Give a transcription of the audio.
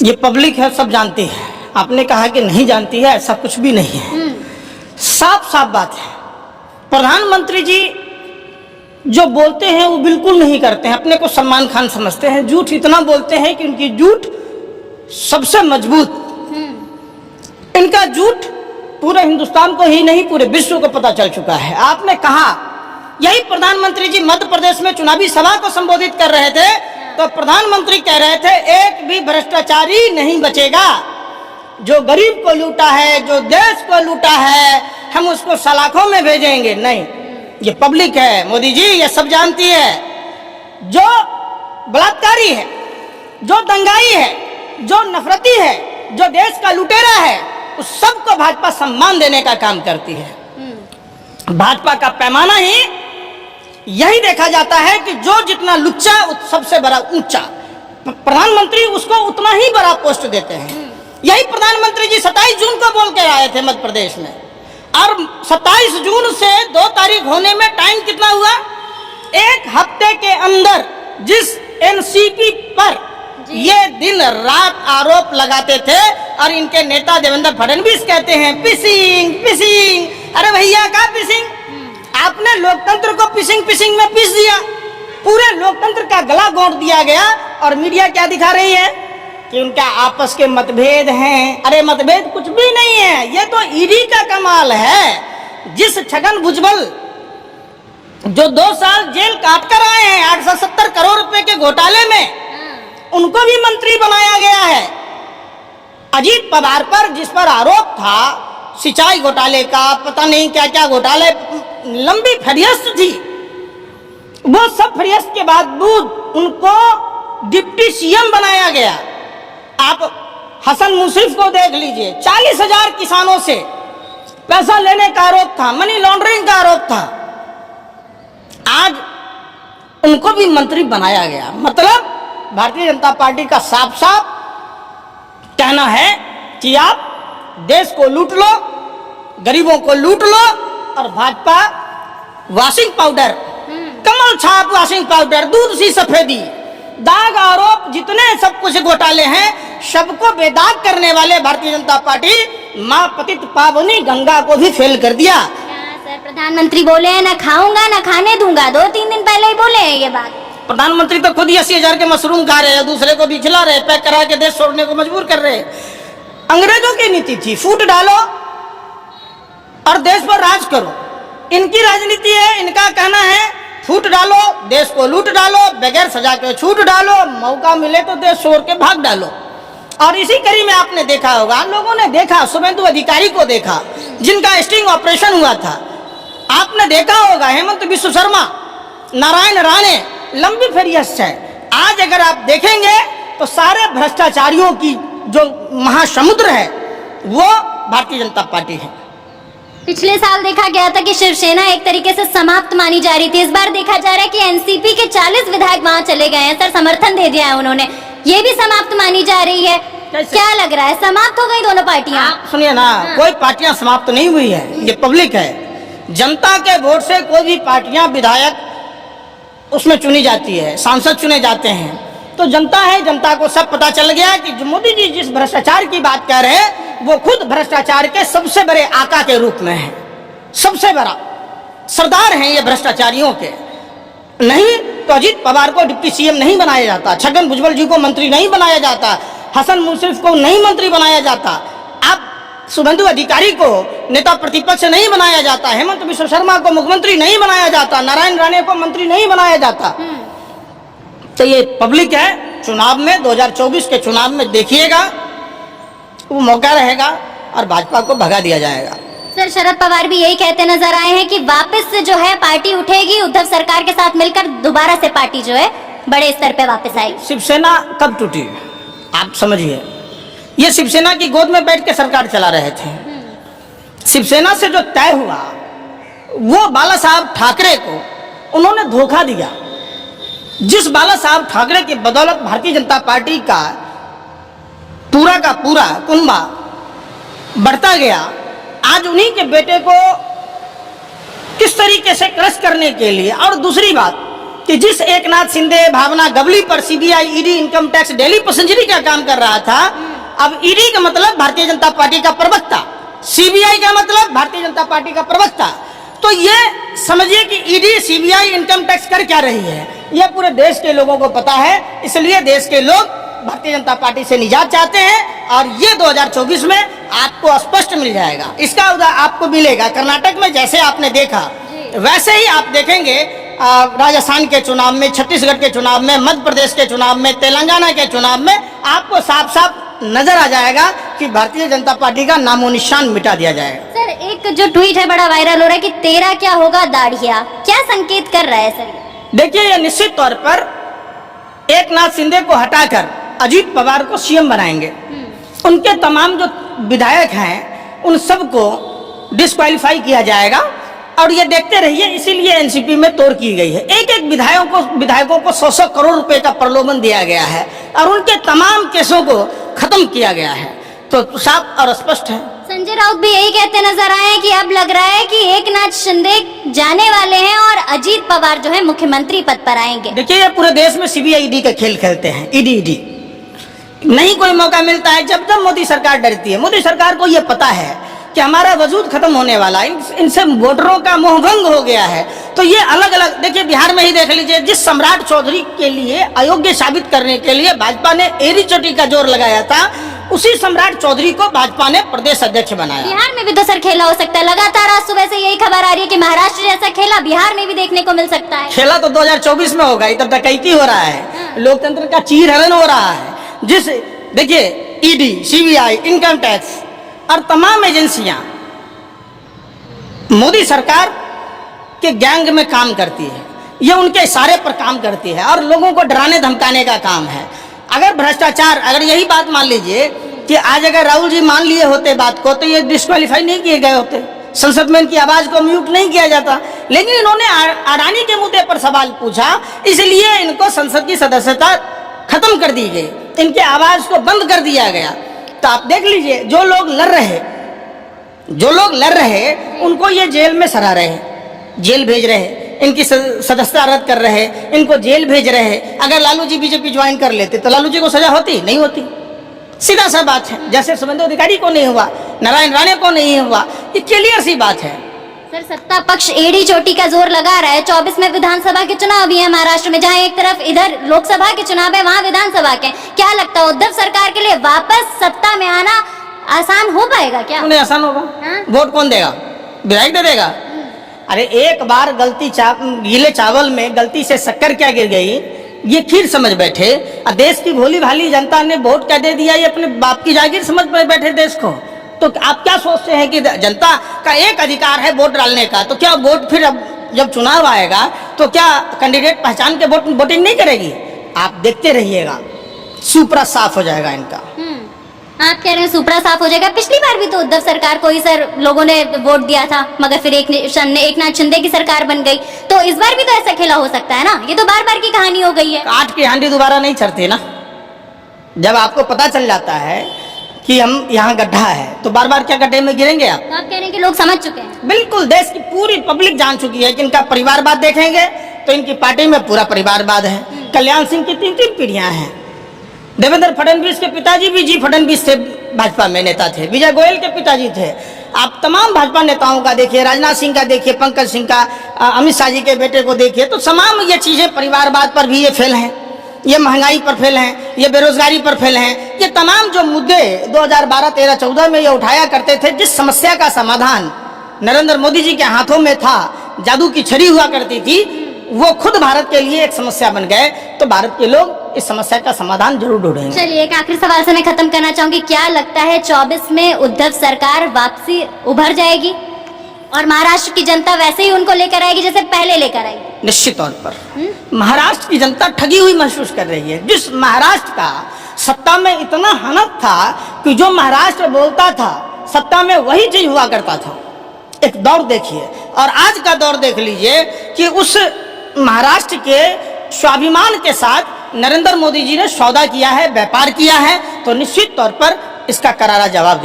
ये पब्लिक है, सब जानती है। आपने कहा कि नहीं जानती है, ऐसा कुछ भी नहीं है। साफ साफ बात है। प्रधानमंत्री जी जो बोलते हैं वो बिल्कुल नहीं करते हैं। अपने को सलमान खान समझते हैं। झूठ इतना बोलते हैं कि उनकी झूठ सबसे मजबूत। इनका झूठ पूरे हिंदुस्तान को ही नहीं पूरे विश्व को पता चल चुका है। आपने कहा, यही प्रधानमंत्री जी मध्य प्रदेश में चुनावी सभा को संबोधित कर रहे थे तो प्रधानमंत्री कह रहे थे एक भी भ्रष्टाचारी नहीं बचेगा। जो गरीब को लूटा है, जो देश को लूटा है, हम उसको सलाखों में भेजेंगे नहीं। ये पब्लिक है मोदी जी, ये सब जानती है। जो बलात्कारी है, जो दंगाई है, जो नफरती है, जो देश का लुटेरा है, उस सबको भाजपा सम्मान देने का काम करती है। भाजपा का पैमाना ही यही देखा जाता है कि जो जितना लुच्चा सबसे बड़ा ऊंचा, प्रधानमंत्री उसको उतना ही बड़ा पोस्ट देते हैं। यही प्रधानमंत्री जी 27 जून को बोल के आए थे मध्य प्रदेश में, और 27 जून से 2 तारीख होने में टाइम कितना हुआ? एक हफ्ते के अंदर जिस एनसीपी पर ये दिन रात आरोप लगाते थे और इनके नेता देवेंद्र फडणवीस कहते हैं पिसिंग पिसिंग। अरे भैया क्या पिसिंग? आपने लोकतंत्र को पिसिंग में पीस दिया। पूरे लोकतंत्र का गला घोंट दिया गया और मीडिया क्या दिखा रही है कि उनका आपस के मतभेद हैं। अरे मतभेद कुछ भी नहीं है, ये तो ईडी का कमाल है। जिस छगन भुजबल जो 2 साल जेल काट कर आए हैं 870 करोड़ रुपए के घोटाले में, उनको भी मंत्री बनाया गया है। अजीत पवार पर जिस पर आरोप था सिंचाई घोटाले का, पता नहीं क्या क्या घोटाले, लंबी फरियास्त थी, वो सब फरियास्त के बावजूद उनको डिप्टी सीएम बनाया गया। आप हसन मुशर्रफ को देख लीजिए, 40,000 किसानों से पैसा लेने का आरोप था, मनी लॉन्ड्रिंग का आरोप था, आज उनको भी मंत्री बनाया गया। मतलब भारतीय जनता पार्टी का साफ साफ कहना है कि आप देश को लूट लो, गरीबों को लूट लो, और भाजपा वॉशिंग पाउडर, कमल छाप वॉशिंग पाउडर, दूध सी सफेदी, दाग आरोप जितने सब कुछ घोटाले हैं सबको बेदाग करने वाले भारतीय जनता पार्टी मां पतित पावनी गंगा को भी फेल कर दिया। सर प्रधानमंत्री बोले हैं ना खाऊंगा ना खाने दूंगा, 2-3 दिन पहले ही बोले हैं ये बात। प्रधानमंत्री तो खुद ही 80,000 के मशरूम खा रहे हैं, दूसरे को भी खिला रहे, पैक करा के देश छोड़ने को मजबूर कर रहे। अंग्रेजों की नीति थी फूट डालो और देश पर राज करो। इनकी राजनीति है, इनका कहना है फूट डालो, देश को लूट डालो, बगैर सजा के छूट डालो, मौका मिले तो देश छोड़ के भाग डालो। और इसी कड़ी में आपने देखा होगा, लोगों ने देखा, शुभेंदु अधिकारी को देखा जिनका स्टिंग ऑपरेशन हुआ था। आपने देखा होगा हेमंत बिश्व शर्मा, नारायण राणे, लंबी फहरिस्त है। आज अगर आप देखेंगे तो सारे भ्रष्टाचारियों की जो महासमुद्र है वो भारतीय जनता पार्टी है। पिछले साल देखा गया था कि शिवसेना एक तरीके से समाप्त मानी जा रही थी। इस बार देखा जा रहा है कि एनसीपी के 40 विधायक वहां चले गए हैं। सर समर्थन दे दिया है उन्होंने, ये भी समाप्त मानी जा रही है। क्या लग रहा है, समाप्त हो गई दोनों पार्टियां? सुनिए ना, कोई पार्टियां समाप्त नहीं हुई है, ये पब्लिक है। जनता के वोट से कोई भी पार्टियां विधायक उसमें चुनी जाती है, सांसद चुने जाते हैं। तो जनता है, जनता को सब पता चल गया कि मोदी जी जिस भ्रष्टाचार की बात कर रहे हैं वो खुद भ्रष्टाचार के सबसे बड़े आका के रूप में है, सबसे बड़ा सरदार हैं ये भ्रष्टाचारियों के। नहीं तो अजीत पवार को डिप्टी सीएम नहीं बनाया जाता, छगन भुजबल जी को मंत्री नहीं बनाया जाता, हसन मुशर्रफ को नहीं मंत्री बनाया जाता, आप शुभेंदु अधिकारी को नेता प्रतिपक्ष नहीं बनाया जाता, हेमंत बिश्व शर्मा को मुख्यमंत्री नहीं बनाया जाता, नारायण राणे को मंत्री नहीं बनाया जाता। तो ये पब्लिक है। चुनाव में 2024 के चुनाव में देखिएगा वो मौका रहेगा और भाजपा को भगा दिया जाएगा। सर शरद पवार भी यही कहते नजर आए हैं कि वापस से जो है पार्टी उठेगी, उद्धव सरकार के साथ मिलकर दोबारा से पार्टी जो है बड़े स्तर पे वापस आएगी। शिवसेना कब टूटी आप समझिए, ये शिवसेना की गोद में बैठ के सरकार चला रहे थे। शिवसेना से जो तय हुआ वो बाला साहब ठाकरे को उन्होंने धोखा दिया। जिस बाला साहब ठाकरे की बदौलत भारतीय जनता पार्टी का पूरा कुंभा बढ़ता गया, आज उन्हीं के बेटे को किस तरीके से क्रश करने के लिए। और दूसरी बात, कि जिस एकनाथ शिंदे, भावना गवली पर CBI, ED, income tax, Delhi पैसेंजरी का काम कर रहा था, अब ईडी का मतलब भारतीय जनता पार्टी का प्रवक्ता, सीबीआई का मतलब भारतीय जनता पार्टी का प्रवक्ता। तो ये समझिए कि ईडी, सीबीआई, इनकम टैक्स कर क्या रही है, ये पूरे देश के लोगों को पता है। इसलिए देश के लोग भारतीय जनता पार्टी से निजात चाहते हैं और ये 2024 में आपको स्पष्ट मिल जाएगा। इसका आपको मिलेगा कर्नाटक में, जैसे आपने देखा वैसे ही आप देखेंगे राजस्थान के चुनाव में, छत्तीसगढ़ के चुनाव में, मध्य प्रदेश के चुनाव में, तेलंगाना के चुनाव में आपको साफ साफ नजर आ जाएगा कि भारतीय जनता पार्टी का नामो निशान मिटा दिया जाएगा। सर, एक जो ट्वीट है बड़ा वायरल हो रहा है कि तेरा क्या होगा दाढ़िया, क्या संकेत कर रहा है सर? देखिए, ये निश्चित तौर पर एकनाथ शिंदे को हटाकर अजीत पवार को सीएम बनाएंगे। उनके तमाम जो विधायक हैं उन सबको डिस्क्वालीफाई किया जाएगा और ये देखते रहिए, इसीलिए एनसीपी में तोड़ की गई है। एक एक विधायकों को 100-100 करोड़ रुपए का प्रलोभन दिया गया है और उनके तमाम केसों को खत्म किया गया है। तो साफ और स्पष्ट है। संजय राउत भी यही कहते नजर आए हैं कि अब लग रहा है कि एकनाथ शिंदे जाने वाले हैं और अजीत पवार जो है मुख्यमंत्री पद पर आएंगे। देखिए, ये पूरे देश में सीबीआई ईडी का खेल खेलते हैं। ईडी नहीं कोई मौका मिलता है। जब जब मोदी सरकार डरती है, मोदी सरकार को ये पता है कि हमारा वजूद खत्म होने वाला है, इनसे वोटरों का मोहभंग हो गया है, तो ये अलग अलग, देखिए बिहार में ही देख लीजिए, जिस सम्राट चौधरी के लिए अयोग्य साबित करने के लिए भाजपा ने एड़ी चोटी का जोर लगाया था, उसी सम्राट चौधरी को भाजपा ने प्रदेश अध्यक्ष बनाया। बिहार में भी तो सर खेला हो सकता है। लगातार आज सुबह से यही खबर आ रही है कि महाराष्ट्र जैसा खेला बिहार में भी देखने को मिल सकता है। खेला तो 2024 में होगा, इधर डकैती हो रहा है, लोकतंत्र का चीरहरण हो रहा है। जिस देखिए, ईडी, सीबीआई, इनकम टैक्स और तमाम एजेंसियां मोदी सरकार के गैंग में काम करती है, ये उनके इशारे पर काम करती है और लोगों को डराने धमकाने का काम है। अगर भ्रष्टाचार, अगर यही बात मान लीजिए कि आज अगर राहुल जी मान लिए होते बात को, तो ये डिस्क्वालीफाई नहीं किए गए होते, संसद में इनकी आवाज को म्यूट नहीं किया जाता। लेकिन इन्होंने अडानी के मुद्दे पर सवाल पूछा, इसलिए इनको संसद की सदस्यता खत्म कर दी गई, इनके आवाज को बंद कर दिया गया। तो आप देख लीजिए, जो लोग लड़ रहे उनको ये जेल में सरा रहे, जेल भेज रहे, इनकी सदस्यता रद्द कर रहे, इनको जेल भेज रहे। अगर लालू जी बीजेपी ज्वाइन कर लेते तो लालू जी को सजा होती? नहीं होती। सीधा सा बात है। जैसे शुभेंदु अधिकारी को नहीं हुआ, नारायण राणे को नहीं हुआ, ये क्लियर सी बात है। सर, सत्ता पक्ष एड़ी चोटी का जोर लगा रहा है। 24 में विधानसभा के चुनाव भी है महाराष्ट्र में, जहां एक तरफ इधर लोकसभा के चुनाव है, वहां विधानसभा के। क्या लगता है उद्धव सरकार के लिए वापस सत्ता में आना आसान हो पाएगा क्या? नहीं आसान होगा। वोट कौन देगा? विधायक दे देगा। अरे एक बार गीले चावल में गलती से शक्कर क्या गिर गई, ये खीर समझ बैठे और देश की भोली भाली जनता ने वोट क्या दे दिया, ये अपने बाप की जागीर समझ बैठे देश को। तो आप क्या सोचते हैं कि जनता का एक अधिकार है वोट डालने का, तो क्या वोट फिर अब जब चुनाव आएगा तो क्या कैंडिडेट पहचान के वोटिंग नहीं करेगी? आप देखते रहिएगा, सुपरा साफ हो जाएगा इनका। आप कह रहे हैं सुपरा साफ हो जाएगा। पिछली बार भी तो उद्धव सरकार को ही सर लोगों ने वोट दिया था, मगर फिर एकनाथ शिंदे की सरकार बन गई। तो इस बार भी तो ऐसा खेला हो सकता है ना? ये तो बार बार की कहानी हो गई है। काट की हांडी दोबारा नहीं चढ़ती ना। जब आपको पता चल जाता है कि हम यहाँ गड्ढा है, तो बार बार क्या गड्ढे में गिरेंगे आप? तो आप कह रहे हैं कि लोग समझ चुके हैं? बिल्कुल, देश की पूरी पब्लिक जान चुकी है कि इनका परिवारवाद देखेंगे तो इनकी पार्टी में पूरा परिवारवाद है। कल्याण सिंह की 3 पीढ़ियां हैं। देवेंद्र फडणवीस के पिताजी भी जी फडणवीस थे, भाजपा में नेता थे। विजय गोयल के पिताजी थे। आप तमाम भाजपा नेताओं का देखिए, राजनाथ सिंह का देखिए, पंकज सिंह का, अमित शाह जी के बेटे को देखिए, तो तमाम ये चीजें परिवारवाद पर भी ये फेल हैं, ये महंगाई पर फेल हैं, ये बेरोजगारी पर फेल हैं। ये तमाम जो मुद्दे 2012, 13, 14 में ये उठाया करते थे, जिस समस्या का समाधान नरेंद्र मोदी जी के हाथों में था, जादू की छड़ी हुआ करती थी, वो खुद भारत के लिए एक समस्या बन गए। तो भारत के लोग इस समस्या का समाधान जरूर ढूंढेंगे। चलिए, एक आखिरी सवाल से मैं खत्म करना चाहूंगी। क्या लगता है 24 में उद्धव सरकार वापसी उभर जाएगी और महाराष्ट्र की जनता वैसे ही उनको लेकर आएगी जैसे पहले लेकर आई? निश्चित तौर पर महाराष्ट्र की जनता ठगी हुई महसूस कर रही है। जिस महाराष्ट्र का सत्ता में इतना हनफ था कि जो महाराष्ट्र बोलता था सत्ता में वही चीज हुआ करता था। एक दौर देखिए और आज का दौर देख लीजिए कि उस महाराष्ट्र के स्वाभिमान के साथ नरेंद्र मोदी जी ने सौदा किया है, व्यापार किया है। तो निश्चित तौर पर इसका करारा जवाब दिया।